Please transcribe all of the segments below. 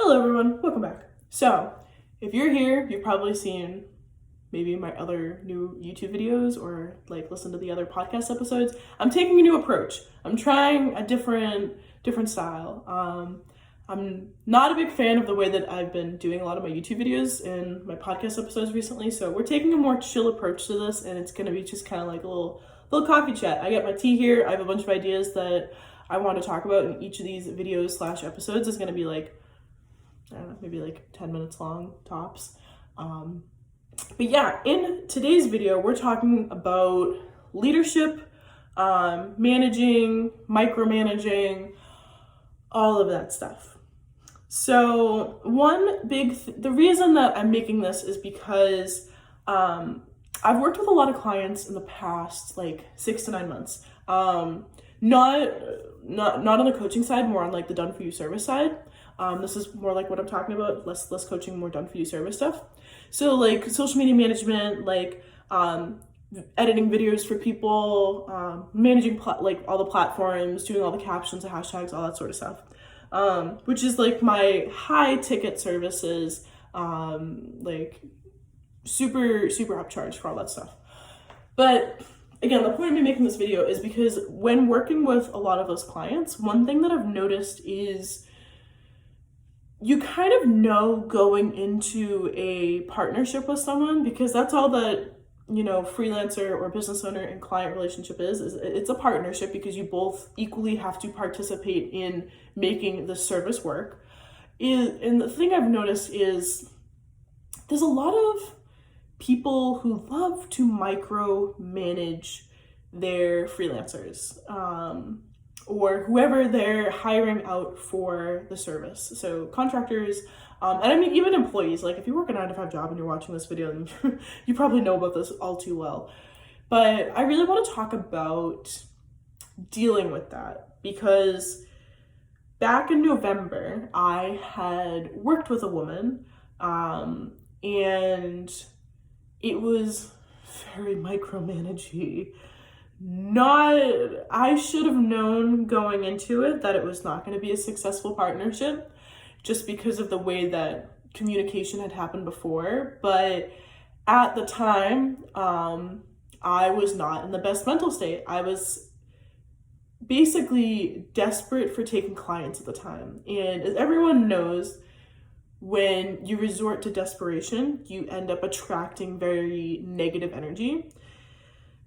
Hello everyone, welcome back. So, if you're here, you've probably seen maybe my other new YouTube videos or like listen to the other podcast episodes. I'm taking a new approach. I'm trying a different style. I'm not a big fan of the way that I've been doing a lot of my YouTube videos and my podcast episodes recently, so we're taking a more chill approach to this, and it's gonna be just kind of like a little coffee chat. I got my tea here. I have a bunch of ideas that I want to talk about, and each of these videos / episodes is gonna be like, I don't know, maybe like 10 minutes long tops. But yeah, in today's video, we're talking about leadership, managing, micromanaging, all of that stuff. So the reason that I'm making this is because I've worked with a lot of clients in the past, like 6 to 9 months. Not on the coaching side, more on like the done for you service side. This is more like what I'm talking about, less coaching, more done for you service stuff. So like social media management, like editing videos for people, managing like all the platforms, doing all the captions, the hashtags, all that sort of stuff. Which is like my high ticket services, like super upcharged for all that stuff. But again, the point of me making this video is because when working with a lot of those clients, one thing that I've noticed is you kind of know going into a partnership with someone, because that's all that, freelancer or business owner and client relationship is it's a partnership, because you both equally have to participate in making the service work. And the thing I've noticed is there's a lot of people who love to micromanage their freelancers, or whoever they're hiring out for the service. So contractors, and I mean even employees. Like if you work a 9-to-5 job and you're watching this video, then you probably know about this all too well. But I really want to talk about dealing with that, because back in November, I had worked with a woman, and it was very micromanagey. I should have known going into it that it was not going to be a successful partnership, just because of the way that communication had happened before. But at the time, I was not in the best mental state. I was basically desperate for taking clients at the time. And as everyone knows, when you resort to desperation, you end up attracting very negative energy.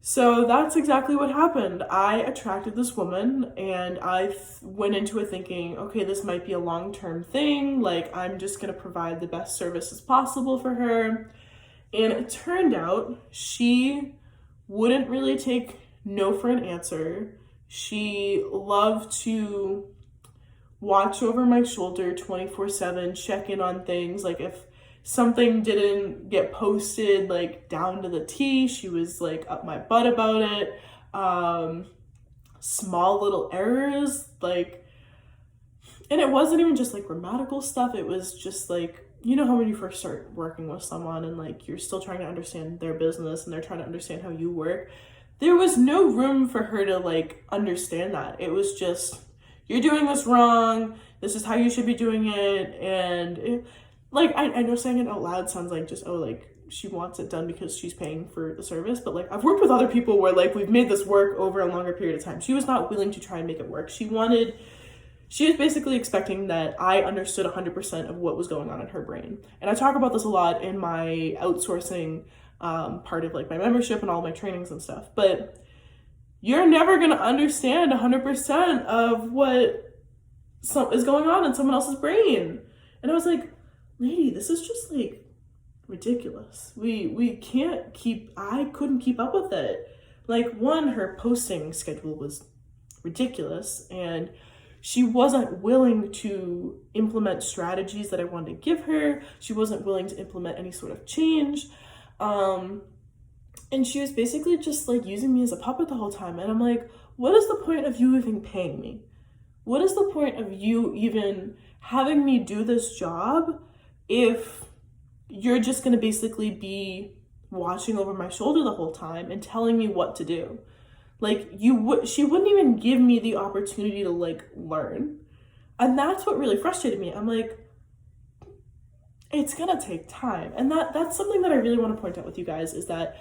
So that's exactly what happened. I attracted this woman, and I went into it thinking, okay, this might be a long-term thing. Like, I'm just going to provide the best services possible for her. And it turned out she wouldn't really take no for an answer. She loved to watch over my shoulder 24/7, check in on things. Like if something didn't get posted like down to the T, she was like up my butt about it. Small little errors, like, and it wasn't even just like grammatical stuff. It was just like, how when you first start working with someone and like you're still trying to understand their business and they're trying to understand how you work, there was no room for her to like understand that. It was just, you're doing this wrong, this is how you should be doing it. And I know saying it out loud sounds like just, like she wants it done because she's paying for the service. But like I've worked with other people where like we've made this work over a longer period of time. She was not willing to try and make it work. She was basically expecting that I understood 100% of what was going on in her brain. And I talk about this a lot in my outsourcing part of like my membership and all my trainings and stuff. But you're never going to understand 100% of what is going on in someone else's brain. And I was like, lady, this is just like ridiculous. I couldn't keep up with it. Like, one, her posting schedule was ridiculous, and she wasn't willing to implement strategies that I wanted to give her. She wasn't willing to implement any sort of change. And she was basically just like using me as a puppet the whole time. And I'm like, what is the point of you even paying me? What is the point of you even having me do this job if you're just going to basically be watching over my shoulder the whole time and telling me what to do? Like, she wouldn't even give me the opportunity to like learn. And that's what really frustrated me. I'm like, it's gonna take time. And that's something that I really want to point out with you guys, is that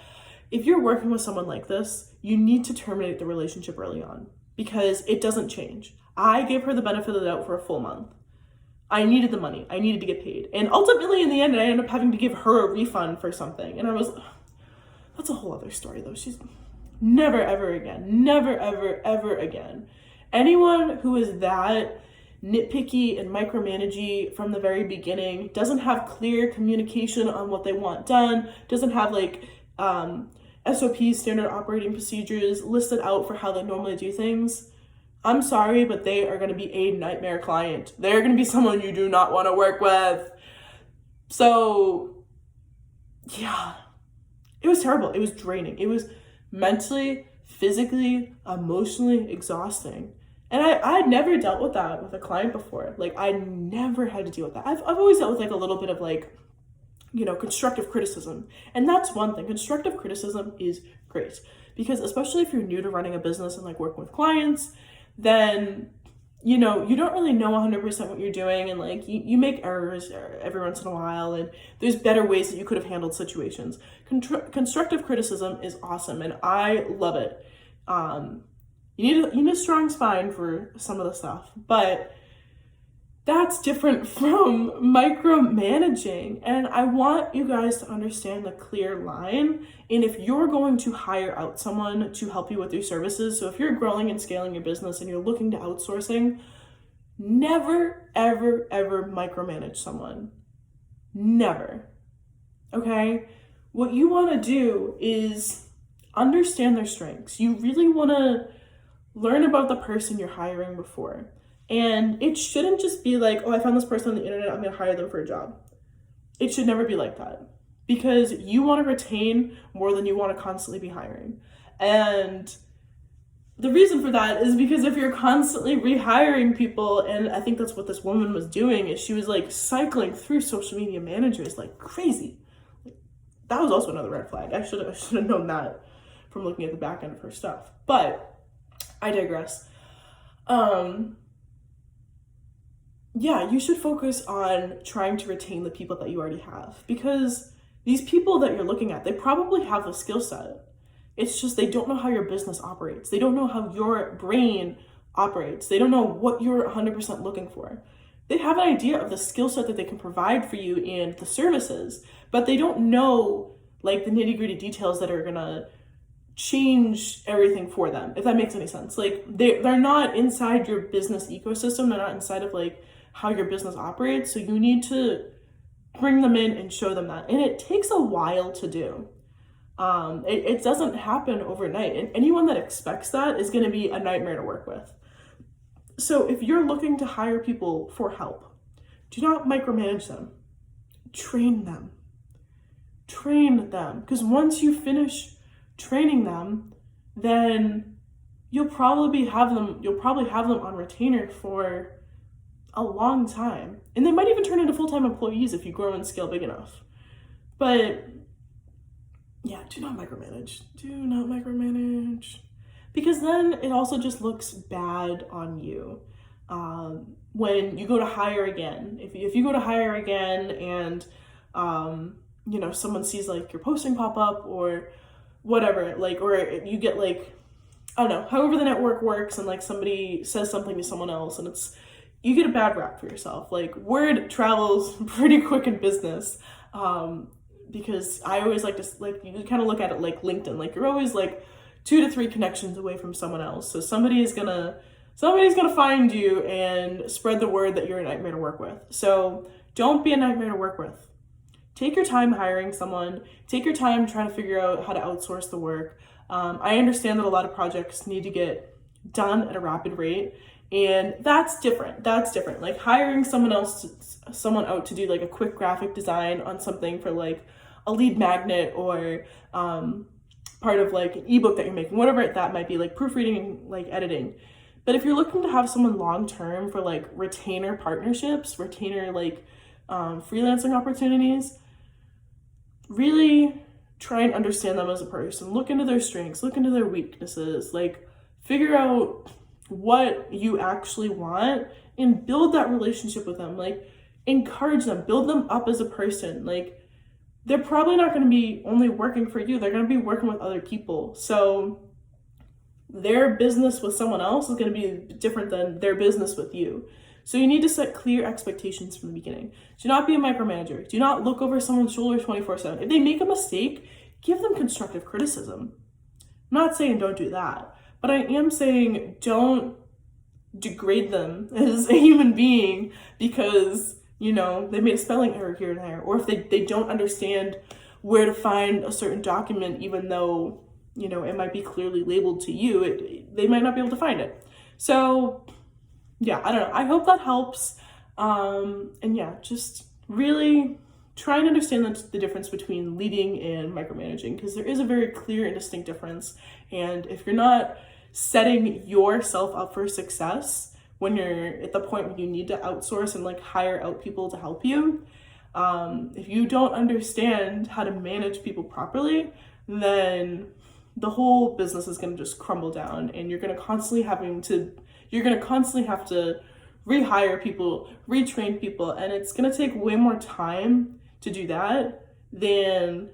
if you're working with someone like this, you need to terminate the relationship early on, because it doesn't change. I gave her the benefit of the doubt for a full month. I needed the money. I needed to get paid. And ultimately, in the end, I ended up having to give her a refund for something. And I was, that's a whole other story though. She's never, ever again. Never, ever, ever again. Anyone who is that nitpicky and micromanagey from the very beginning, doesn't have clear communication on what they want done, doesn't have like SOPs, standard operating procedures, listed out for how they normally do things, I'm sorry, but they are going to be a nightmare client. They're going to be someone you do not want to work with. So, yeah, it was terrible. It was draining. It was mentally, physically, emotionally exhausting. And I had never dealt with that with a client before. Like, I never had to deal with that. I've always dealt with like a little bit of like, constructive criticism. And that's one thing. Constructive criticism is great, because especially if you're new to running a business and like working with clients, then, you don't really know 100% what you're doing. And like, you make errors every once in a while, and there's better ways that you could have handled situations. Constructive criticism is awesome, and I love it. You need a strong spine for some of the stuff, but that's different from micromanaging. And I want you guys to understand the clear line. And if you're going to hire out someone to help you with your services, so if you're growing and scaling your business and you're looking to outsourcing, never, ever, ever micromanage someone. Never. Okay? What you want to do is understand their strengths. You really want to learn about the person you're hiring before. And it shouldn't just be like, oh, I found this person on the internet, I'm going to hire them for a job. It should never be like that, because you want to retain more than you want to constantly be hiring. And the reason for that is because if you're constantly rehiring people, and I think that's what this woman was doing, is she was like cycling through social media managers like crazy. That was also another red flag. I should have known that from looking at the back end of her stuff. But I digress. Yeah, you should focus on trying to retain the people that you already have, because these people that you're looking at, they probably have the skill set. It's just they don't know how your business operates. They don't know how your brain operates. They don't know what you're 100% looking for. They have an idea of the skill set that they can provide for you and the services, but they don't know like the nitty-gritty details that are gonna change everything for them, if that makes any sense. Like they're not inside your business ecosystem. They're not inside of like how your business operates. So you need to bring them in and show them that. And it takes a while to do. It doesn't happen overnight. And anyone that expects that is going to be a nightmare to work with. So if you're looking to hire people for help, do not micromanage them. Train them. Train them. Because once you finish training them, then you'll probably have them on retainer for a long time. And they might even turn into full-time employees if you grow and scale big enough. But yeah, do not micromanage. Do not micromanage. Because then it also just looks bad on you. When you go to hire again, if you go to hire again and, someone sees like your posting pop up or whatever, like, or you get like, I don't know, however the network works, and like somebody says something to someone else and you get a bad rap for yourself. Like, word travels pretty quick in business. Because I always like to, like, you kind of look at it like LinkedIn, like you're always like 2 to 3 connections away from someone else. So somebody's gonna find you and spread the word that you're a nightmare to work with. So don't be a nightmare to work with. Take your time hiring someone. Take your time trying to figure out how to outsource the work. I understand that a lot of projects need to get done at a rapid rate, and that's different. Like hiring someone out to do like a quick graphic design on something for like a lead magnet or part of like an ebook that you're making, whatever that might be, like proofreading and like editing. But if you're looking to have someone long-term for like retainer partnerships, like freelancing opportunities, really try and understand them as a person. Look into their strengths, look into their weaknesses, like figure out what you actually want and build that relationship with them. Like, encourage them, build them up as a person. Like, they're probably not going to be only working for you, they're going to be working with other people. So their business with someone else is going to be different than their business with you. So you need to set clear expectations from the beginning. Do not be a micromanager. Do not look over someone's shoulder 24/7. If they make a mistake, give them constructive criticism. I'm not saying don't do that, but I am saying don't degrade them as a human being because, you know, they made a spelling error here and there, or if they don't understand where to find a certain document, even though, you know, it might be clearly labeled to you, they might not be able to find it. So yeah, I don't know. I hope that helps. And yeah, just really try and understand the difference between leading and micromanaging, because there is a very clear and distinct difference. And if you're not setting yourself up for success when you're at the point when you need to outsource and like hire out people to help you, if you don't understand how to manage people properly, then the whole business is going to just crumble down, and you're going to constantly have to rehire people, retrain people, and it's going to take way more time to do that than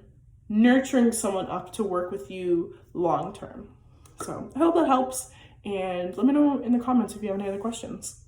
nurturing someone up to work with you long term. So I hope that helps, and let me know in the comments if you have any other questions.